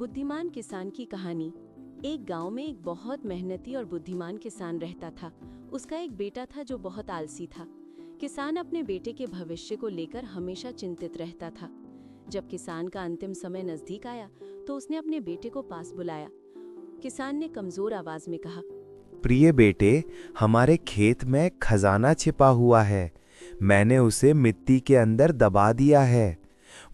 बुद्धिमान किसान की कहानी। एक गांव में एक बहुत मेहनती और बुद्धिमान किसान रहता था। उसका एक बेटा था जो बहुत आलसी था। किसान अपने बेटे के भविष्य को लेकर हमेशा चिंतित रहता था। जब किसान का अंतिम समय नजदीक आया तो उसने अपने बेटे को पास बुलाया। किसान ने कमजोर आवाज में कहा, प्रिय बेटे, हमारे खेत में खजाना छिपा हुआ है। मैंने उसे मिट्टी के अंदर दबा दिया है।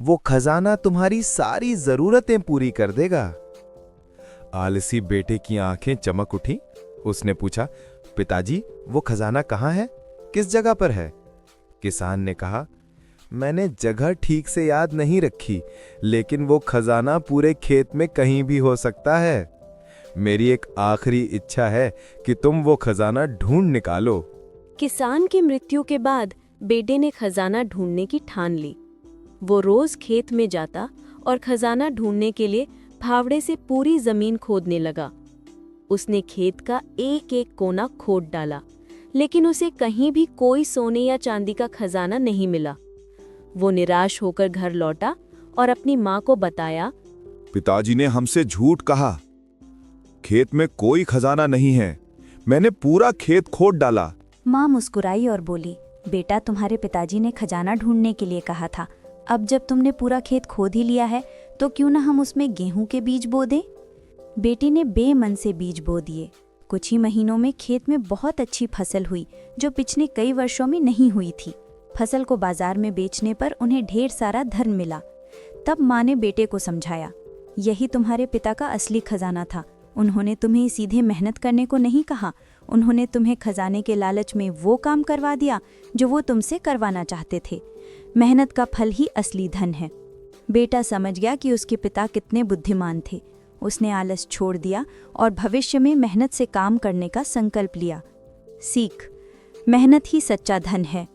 वो खजाना तुम्हारी सारी जरूरतें पूरी कर देगा। आलसी बेटे की आंखें चमक उठी। उसने पूछा, पिताजी, वो खजाना कहाँ है? किस जगह पर है? किसान ने कहा, मैंने जगह ठीक से याद नहीं रखी, लेकिन वो खजाना पूरे खेत में कहीं भी हो सकता है। मेरी एक आखिरी इच्छा है कि तुम वो खजाना ढूंढ निकालो। किसान की मृत्यु के बाद बेटे ने खजाना ढूंढने की ठान ली। वो रोज खेत में जाता और खजाना ढूंढने के लिए फावड़े से पूरी जमीन खोदने लगा। उसने खेत का एक एक कोना खोद डाला, लेकिन उसे कहीं भी कोई सोने या चांदी का खजाना नहीं मिला। वो निराश होकर घर लौटा और अपनी माँ को बताया, पिताजी ने हमसे झूठ कहा। खेत में कोई खजाना नहीं है। मैंने पूरा खेत खोद डाला। माँ मुस्कुराई और बोली, बेटा, तुम्हारे पिताजी ने खजाना ढूंढने के लिए कहा था। अब जब तुमने पूरा खेत खोद ही लिया है तो क्यों ना हम उसमें गेहूं के बीज बो दें। बेटे ने बेमन से बीज बो दिए। कुछ ही महीनों में खेत में बहुत अच्छी फसल हुई, जो पिछले कई वर्षों में नहीं हुई थी। फसल को बाजार में बेचने पर उन्हें ढेर सारा धन मिला। तब माँ ने बेटे को समझाया, यही तुम्हारे पिता का असली खजाना था। उन्होंने तुम्हें सीधे मेहनत करने को नहीं कहा। उन्होंने तुम्हें खजाने के लालच में वो काम करवा दिया जो वो तुमसे करवाना चाहते थे। मेहनत का फल ही असली धन है। बेटा समझ गया कि उसके पिता कितने बुद्धिमान थे। उसने आलस छोड़ दिया और भविष्य में मेहनत से काम करने का संकल्प लिया। सीख: मेहनत ही सच्चा धन है।